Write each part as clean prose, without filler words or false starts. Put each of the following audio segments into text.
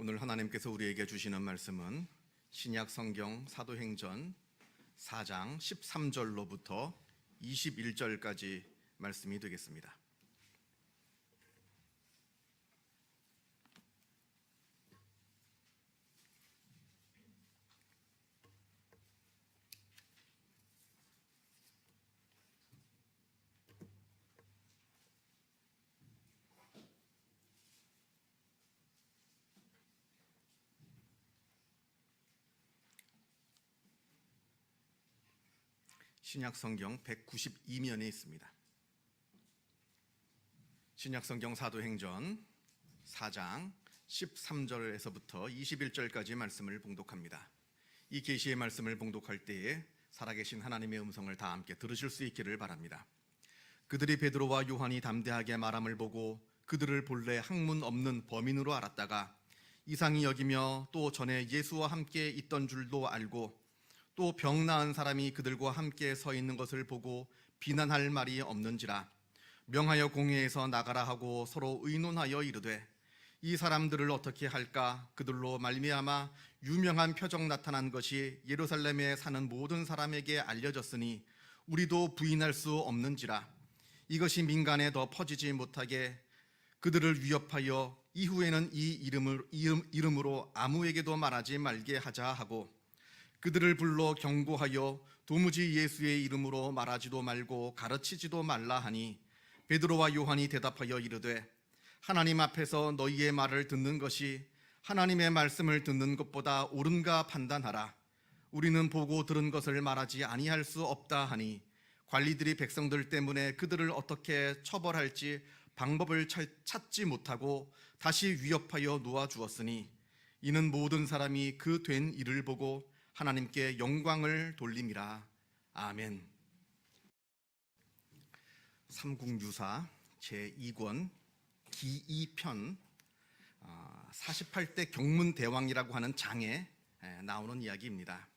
오늘 하나님께서 우리에게 주시는 말씀은 신약 성경 사도행전 4장 13절로부터 21절까지 말씀이 되겠습니다. 신약 성경 192면에 있습니다. 신약 성경 사도행전 4장 13절에서부터 21절까지 말씀을 봉독합니다. 이 계시의 말씀을 봉독할 때에 살아계신 하나님의 음성을 다 함께 들으실 수 있기를 바랍니다. 그들이 베드로와 요한이 담대하게 말함을 보고 그들을 본래 학문 없는 범인으로 알았다가 이상히 여기며 또 전에 예수와 함께 있던 줄도 알고 또 병 나은 사람이 그들과 함께 서 있는 것을 보고 비난할 말이 없는지라 명하여 공회에서 나가라 하고 서로 의논하여 이르되 이 사람들을 어떻게 할까? 그들로 말미암아 유명한 표적 나타난 것이 예루살렘에 사는 모든 사람에게 알려졌으니 우리도 부인할 수 없는지라 이것이 민간에 더 퍼지지 못하게 그들을 위협하여 이후에는 이 이름으로 아무에게도 말하지 말게 하자 하고 그들을 불러 경고하여 도무지 예수의 이름으로 말하지도 말고 가르치지도 말라 하니 베드로와 요한이 대답하여 이르되 하나님 앞에서 너희의 말을 듣는 것이 하나님의 말씀을 듣는 것보다 옳은가 판단하라. 우리는 보고 들은 것을 말하지 아니할 수 없다 하니 관리들이 백성들 때문에 그들을 어떻게 처벌할지 방법을 찾지 못하고 다시 위협하여 놓아주었으니 이는 모든 사람이 그 된 일을 보고 하나님께 영광을 돌림이라. 아멘. 삼국유사 제2권 기2편 48대 경문대왕이라고 하는 장에 나오는 이야기입니다.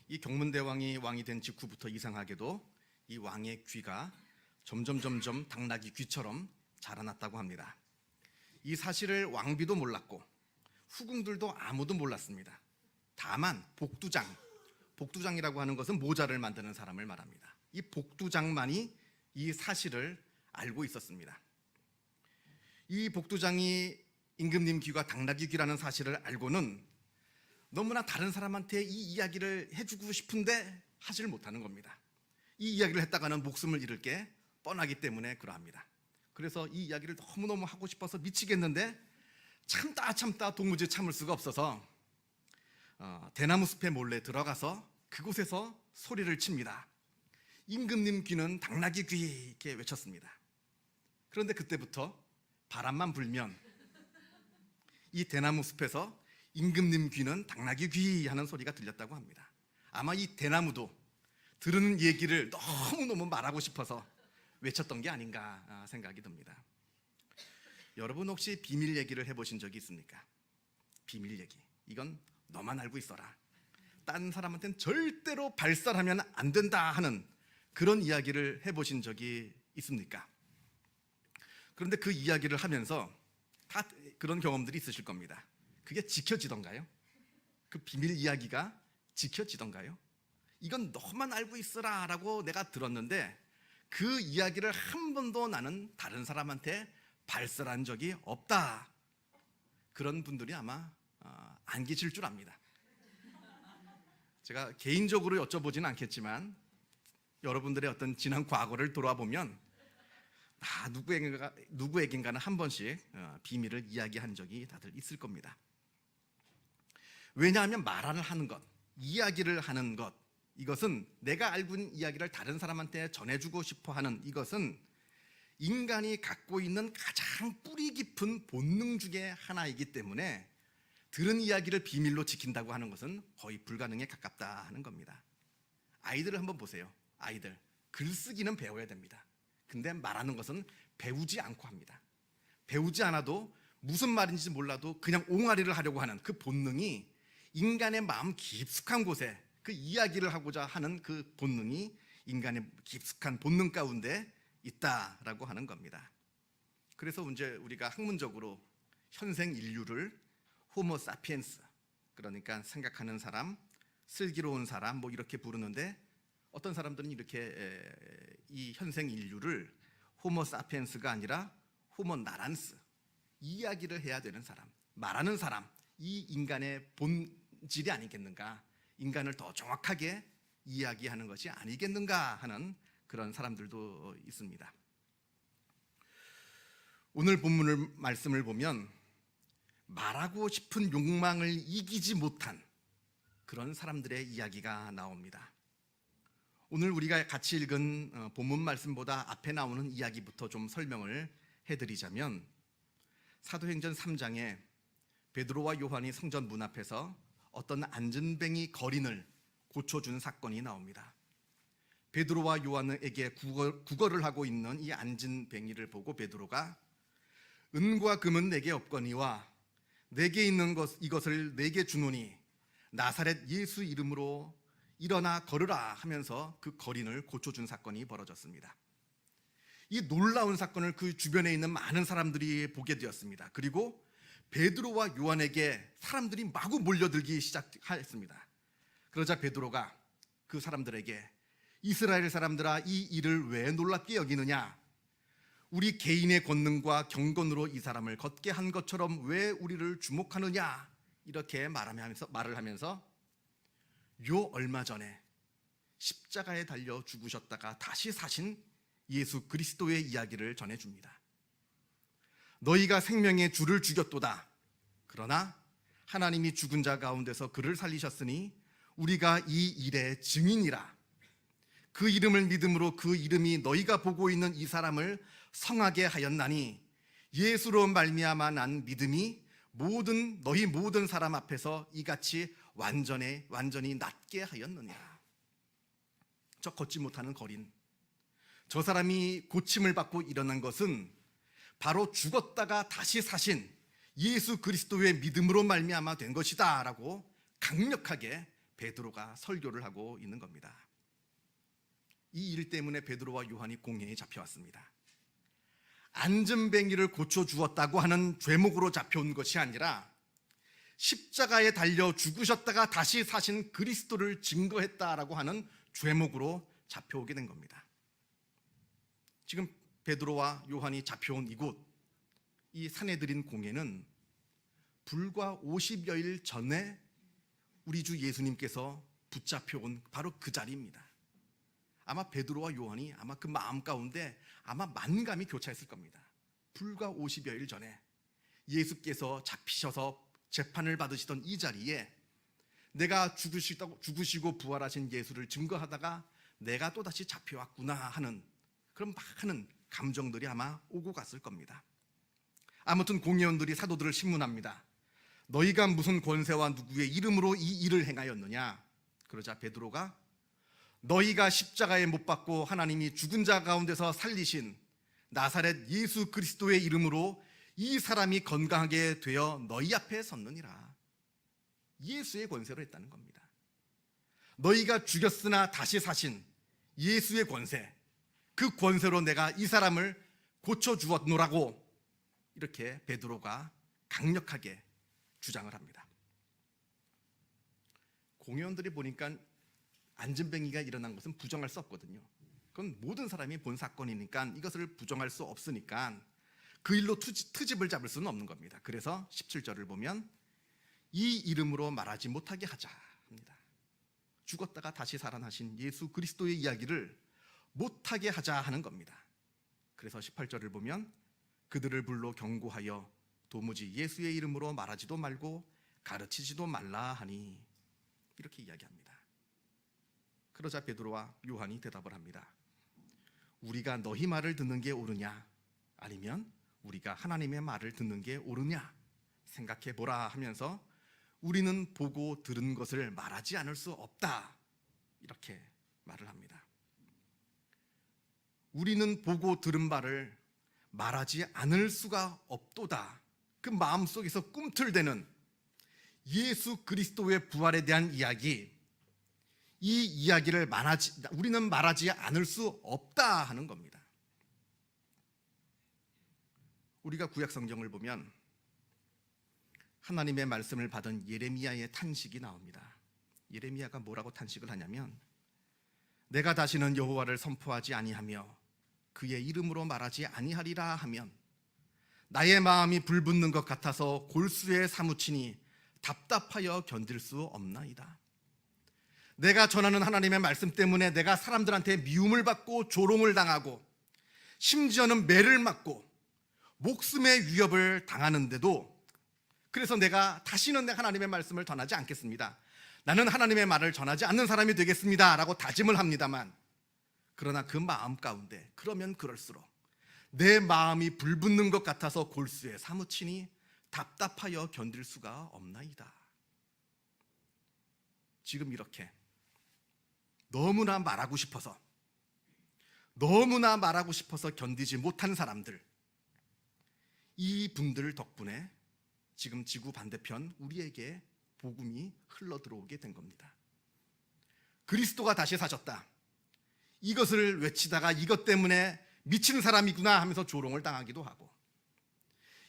이 경문대왕이 왕이 된 직후부터 이상하게도 이 왕의 귀가 점점 당나귀 귀처럼 자라났다고 합니다. 이 사실을 왕비도 몰랐고 후궁들도 아무도 몰랐습니다. 다만 복두장이라고 하는 것은 모자를 만드는 사람을 말합니다. 이 복두장만이 이 사실을 알고 있었습니다. 이 복두장이 임금님 귀가 당나귀 귀라는 사실을 알고는 너무나 다른 사람한테 이 이야기를 해주고 싶은데 하질 못하는 겁니다. 이 이야기를 했다가는 목숨을 잃을 게 뻔하기 때문에 그러합니다. 그래서 이 이야기를 너무너무 하고 싶어서 미치겠는데 참다 도무지 참을 수가 없어서 대나무 숲에 몰래 들어가서 그곳에서 소리를 칩니다. 임금님 귀는 당나귀 귀 이렇게 외쳤습니다. 그런데 그때부터 바람만 불면 이 대나무 숲에서 임금님 귀는 당나귀 귀 하는 소리가 들렸다고 합니다. 아마 이 대나무도 들은 얘기를 너무너무 말하고 싶어서 외쳤던 게 아닌가 생각이 듭니다. 여러분 혹시 비밀 얘기를 해보신 적이 있습니까? 비밀 얘기, 이건 너만 알고 있어라, 딴 사람한테는 절대로 발설하면 안 된다 하는 그런 이야기를 해보신 적이 있습니까? 그런데 그 이야기를 하면서 다 그런 경험들이 있으실 겁니다. 그게 지켜지던가요? 그 비밀 이야기가 지켜지던가요? 이건 너만 알고 있어라 라고 내가 들었는데 그 이야기를 한 번도 나는 다른 사람한테 발설한 적이 없다. 그런 분들이 아마 안 계실 줄 압니다. 제가 개인적으로 여쭤보지는 않겠지만 여러분들의 어떤 지난 과거를 돌아보면 누구에겐가는 한 번씩 비밀을 이야기한 적이 다들 있을 겁니다. 왜냐하면 말을 하는 것, 이야기를 하는 것, 이것은 내가 알고 있는 이야기를 다른 사람한테 전해주고 싶어 하는 이것은 인간이 갖고 있는 가장 뿌리 깊은 본능 중에 하나이기 때문에 들은 이야기를 비밀로 지킨다고 하는 것은 거의 불가능에 가깝다 하는 겁니다. 아이들을 한번 보세요. 아이들 글쓰기는 배워야 됩니다. 근데 말하는 것은 배우지 않고 합니다. 배우지 않아도 무슨 말인지 몰라도 그냥 옹알이를 하려고 하는 그 본능이 인간의 마음 깊숙한 곳에 그 이야기를 하고자 하는 그 본능이 인간의 깊숙한 본능 가운데 있다라고 하는 겁니다. 그래서 이제 우리가 학문적으로 현생 인류를 호모 사피엔스, 그러니까 생각하는 사람, 슬기로운 사람 뭐 이렇게 부르는데, 어떤 사람들은 이렇게 이 현생 인류를 호모 사피엔스가 아니라 호모 나란스, 이야기를 해야 되는 사람, 말하는 사람, 이 인간의 본질이 아니겠는가, 인간을 더 정확하게 이야기하는 것이 아니겠는가 하는 그런 사람들도 있습니다. 오늘 본문을 말씀을 보면 말하고 싶은 욕망을 이기지 못한 그런 사람들의 이야기가 나옵니다. 오늘 우리가 같이 읽은 본문 말씀보다 앞에 나오는 이야기부터 좀 설명을 해드리자면, 사도행전 3장에 베드로와 요한이 성전 문 앞에서 어떤 안전뱅이 거린을 고쳐준 사건이 나옵니다. 베드로와 요한에게 구걸을 하고 있는 이 안전뱅이를 보고 베드로가 은과 금은 내게 없거니와 내게 있는 이것을 내게 주노니 나사렛 예수 이름으로 일어나 걸으라 하면서 그 거린을 고쳐준 사건이 벌어졌습니다. 이 놀라운 사건을 그 주변에 있는 많은 사람들이 보게 되었습니다. 그리고 베드로와 요한에게 사람들이 마구 몰려들기 시작했습니다. 그러자 베드로가 그 사람들에게 이스라엘 사람들아, 이 일을 왜 놀랍게 여기느냐? 우리 개인의 권능과 경건으로 이 사람을 걷게 한 것처럼 왜 우리를 주목하느냐? 이렇게 말을 하면서 요 얼마 전에 십자가에 달려 죽으셨다가 다시 사신 예수 그리스도의 이야기를 전해줍니다. 너희가 생명의 주를 죽였도다. 그러나 하나님이 죽은 자 가운데서 그를 살리셨으니 우리가 이 일의 증인이라. 그 이름을 믿음으로 그 이름이 너희가 보고 있는 이 사람을 성하게 하였나니 예수로 말미암아 난 믿음이 너희 모든 사람 앞에서 이같이 완전히 낫게 하였느니라. 저 걷지 못하는 거린, 저 사람이 고침을 받고 일어난 것은 바로 죽었다가 다시 사신 예수 그리스도의 믿음으로 말미암아 된 것이다 라고 강력하게 베드로가 설교를 하고 있는 겁니다. 이 일 때문에 베드로와 요한이 공회에 잡혀왔습니다. 안전뱅이를 고쳐주었다고 하는 죄목으로 잡혀온 것이 아니라 십자가에 달려 죽으셨다가 다시 사신 그리스도를 증거했다라고 하는 죄목으로 잡혀오게 된 겁니다. 지금 베드로와 요한이 잡혀온 이곳, 이 산헤드린 공회는 불과 50여일 전에 우리 주 예수님께서 붙잡혀온 바로 그 자리입니다. 아마 베드로와 요한이 아마 그 마음 가운데 아마 만감이 교차했을 겁니다. 불과 50여일 전에 예수께서 잡히셔서 재판을 받으시던 이 자리에 내가 죽으시고 부활하신 예수를 증거하다가 내가 또다시 잡혀왔구나 하는 그런 많은 감정들이 아마 오고 갔을 겁니다. 아무튼 공회원들이 사도들을 신문합니다. 너희가 무슨 권세와 누구의 이름으로 이 일을 행하였느냐? 그러자 베드로가 너희가 십자가에 못 박고 하나님이 죽은 자 가운데서 살리신 나사렛 예수 그리스도의 이름으로 이 사람이 건강하게 되어 너희 앞에 섰느니라. 예수의 권세로 했다는 겁니다. 너희가 죽였으나 다시 사신 예수의 권세, 그 권세로 내가 이 사람을 고쳐주었노라고 이렇게 베드로가 강력하게 주장을 합니다. 공회원들이 보니까 안전뱅이가 일어난 것은 부정할 수 없거든요. 그건 모든 사람이 본 사건이니까 이것을 부정할 수 없으니까 그 일로 트집을 잡을 수는 없는 겁니다. 그래서 17절을 보면 이 이름으로 말하지 못하게 하자 합니다. 죽었다가 다시 살아나신 예수 그리스도의 이야기를 못하게 하자 하는 겁니다. 그래서 18절을 보면 그들을 불러 경고하여 도무지 예수의 이름으로 말하지도 말고 가르치지도 말라 하니 이렇게 이야기합니다. 그러자 베드로와 요한이 대답을 합니다. 우리가 너희 말을 듣는 게 옳으냐? 아니면 우리가 하나님의 말을 듣는 게 옳으냐? 생각해 보라 하면서 우리는 보고 들은 것을 말하지 않을 수 없다. 이렇게 말을 합니다. 우리는 보고 들은 바를 말하지 않을 수가 없도다. 그 마음속에서 꿈틀대는 예수 그리스도의 부활에 대한 이야기, 이 이야기를 우리는 말하지 않을 수 없다 하는 겁니다. 우리가 구약 성경을 보면 하나님의 말씀을 받은 예레미야의 탄식이 나옵니다. 예레미야가 뭐라고 탄식을 하냐면, 내가 다시는 여호와를 선포하지 아니하며 그의 이름으로 말하지 아니하리라 하면 나의 마음이 불붙는 것 같아서 골수에 사무치니 답답하여 견딜 수 없나이다. 내가 전하는 하나님의 말씀 때문에 내가 사람들한테 미움을 받고 조롱을 당하고 심지어는 매를 맞고 목숨의 위협을 당하는데도, 그래서 내가 다시는 내 하나님의 말씀을 전하지 않겠습니다. 나는 하나님의 말을 전하지 않는 사람이 되겠습니다 라고 다짐을 합니다만, 그러나 그 마음 가운데 그러면 그럴수록 내 마음이 불붙는 것 같아서 골수에 사무치니 답답하여 견딜 수가 없나이다. 지금 이렇게 너무나 말하고 싶어서 견디지 못한 사람들, 이 분들 덕분에 지금 지구 반대편 우리에게 복음이 흘러 들어오게 된 겁니다. 그리스도가 다시 사셨다, 이것을 외치다가 이것 때문에 미친 사람이구나 하면서 조롱을 당하기도 하고,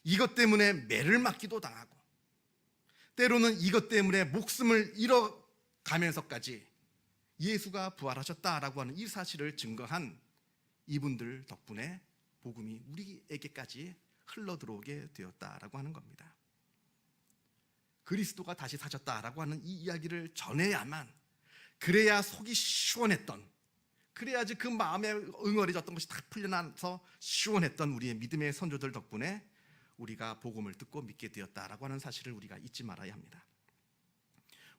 이것 때문에 매를 맞기도 당하고, 때로는 이것 때문에 목숨을 잃어가면서까지 예수가 부활하셨다라고 하는 이 사실을 증거한 이분들 덕분에 복음이 우리에게까지 흘러 들어오게 되었다라고 하는 겁니다. 그리스도가 다시 사셨다라고 하는 이 이야기를 전해야만, 그래야 속이 시원했던, 그래야지 그 마음에 응어리졌던 것이 다 풀려나서 시원했던 우리의 믿음의 선조들 덕분에 우리가 복음을 듣고 믿게 되었다라고 하는 사실을 우리가 잊지 말아야 합니다.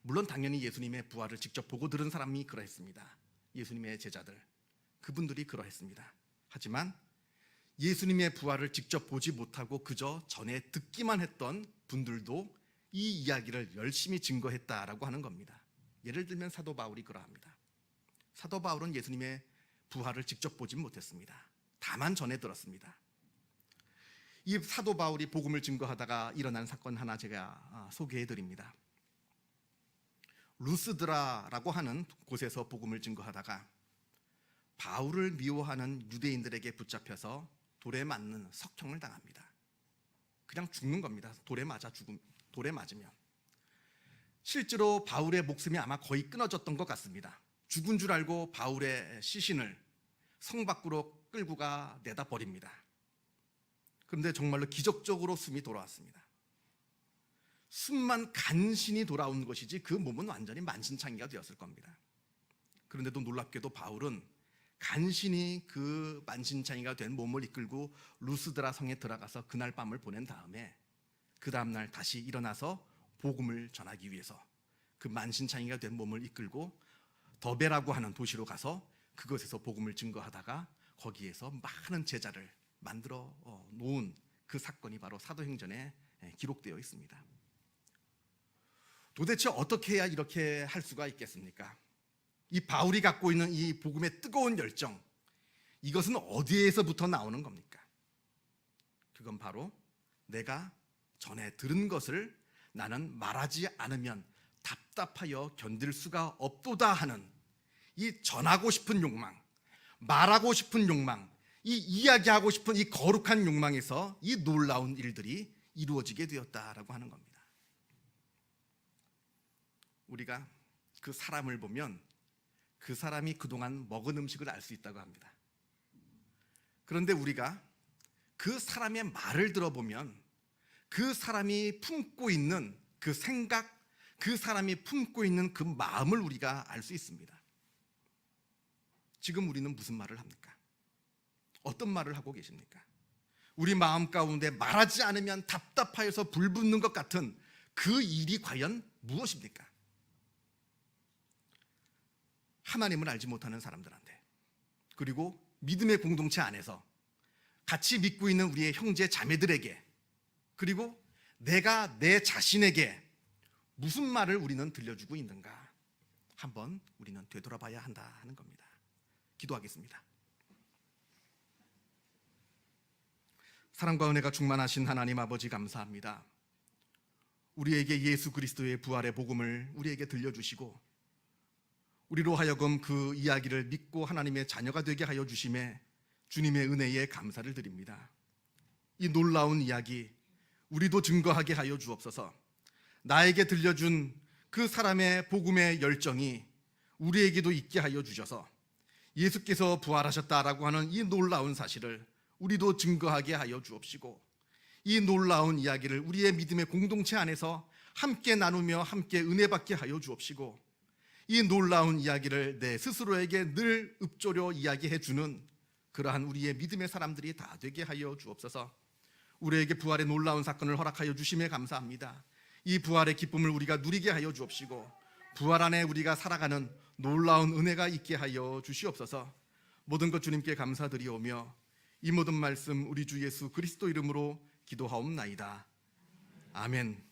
물론 당연히 예수님의 부활을 직접 보고 들은 사람이 그러했습니다. 예수님의 제자들, 그분들이 그러했습니다. 하지만 예수님의 부활을 직접 보지 못하고 그저 전에 듣기만 했던 분들도 이 이야기를 열심히 증거했다라고 하는 겁니다. 예를 들면 사도 바울이 그러합니다. 사도 바울은 예수님의 부활을 직접 보지 못했습니다. 다만 전해 들었습니다. 이 사도 바울이 복음을 증거하다가 일어난 사건 하나 제가 소개해 드립니다. 루스드라라고 하는 곳에서 복음을 증거하다가 바울을 미워하는 유대인들에게 붙잡혀서 돌에 맞는 석형을 당합니다. 그냥 죽는 겁니다. 돌에 맞으면. 실제로 바울의 목숨이 아마 거의 끊어졌던 것 같습니다. 죽은 줄 알고 바울의 시신을 성 밖으로 끌고 가 내다 버립니다. 그런데 정말로 기적적으로 숨이 돌아왔습니다. 숨만 간신히 돌아온 것이지 그 몸은 완전히 만신창이가 되었을 겁니다. 그런데도 놀랍게도 바울은 간신히 그 만신창이가 된 몸을 이끌고 루스드라 성에 들어가서 그날 밤을 보낸 다음에 그 다음날 다시 일어나서 복음을 전하기 위해서 그 만신창이가 된 몸을 이끌고 더베라고 하는 도시로 가서 그것에서 복음을 증거하다가 거기에서 많은 제자를 만들어 놓은 그 사건이 바로 사도행전에 기록되어 있습니다. 도대체 어떻게 해야 이렇게 할 수가 있겠습니까? 이 바울이 갖고 있는 이 복음의 뜨거운 열정, 이것은 어디에서부터 나오는 겁니까? 그건 바로 내가 전에 들은 것을 나는 말하지 않으면 답답하여 견딜 수가 없도다 하는 이 전하고 싶은 욕망, 말하고 싶은 욕망, 이 이야기하고 싶은 이 거룩한 욕망에서 이 놀라운 일들이 이루어지게 되었다라고 하는 겁니다. 우리가 그 사람을 보면 그 사람이 그동안 먹은 음식을 알 수 있다고 합니다. 그런데 우리가 그 사람의 말을 들어보면 그 사람이 품고 있는 그 생각, 그 사람이 품고 있는 그 마음을 우리가 알 수 있습니다. 지금 우리는 무슨 말을 합니까? 어떤 말을 하고 계십니까? 우리 마음 가운데 말하지 않으면 답답하여서 불붙는 것 같은 그 일이 과연 무엇입니까? 하나님을 알지 못하는 사람들한테, 그리고 믿음의 공동체 안에서 같이 믿고 있는 우리의 형제 자매들에게, 그리고 내가 내 자신에게 무슨 말을 우리는 들려주고 있는가, 한번 우리는 되돌아봐야 한다 하는 겁니다. 기도하겠습니다. 사랑과 은혜가 충만하신 하나님 아버지, 감사합니다. 우리에게 예수 그리스도의 부활의 복음을 우리에게 들려주시고 우리로 하여금 그 이야기를 믿고 하나님의 자녀가 되게 하여 주심에 주님의 은혜에 감사를 드립니다. 이 놀라운 이야기 우리도 증거하게 하여 주옵소서. 나에게 들려준 그 사람의 복음의 열정이 우리에게도 있게 하여 주셔서 예수께서 부활하셨다라고 하는 이 놀라운 사실을 우리도 증거하게 하여 주옵시고, 이 놀라운 이야기를 우리의 믿음의 공동체 안에서 함께 나누며 함께 은혜 받게 하여 주옵시고, 이 놀라운 이야기를 내 스스로에게 늘 읊조려 이야기해 주는 그러한 우리의 믿음의 사람들이 다 되게 하여 주옵소서. 우리에게 부활의 놀라운 사건을 허락하여 주심에 감사합니다. 이 부활의 기쁨을 우리가 누리게 하여 주옵시고, 부활 안에 우리가 살아가는 놀라운 은혜가 있게 하여 주시옵소서. 모든 것 주님께 감사드리오며 이 모든 말씀 우리 주 예수 그리스도 이름으로 기도하옵나이다. 아멘.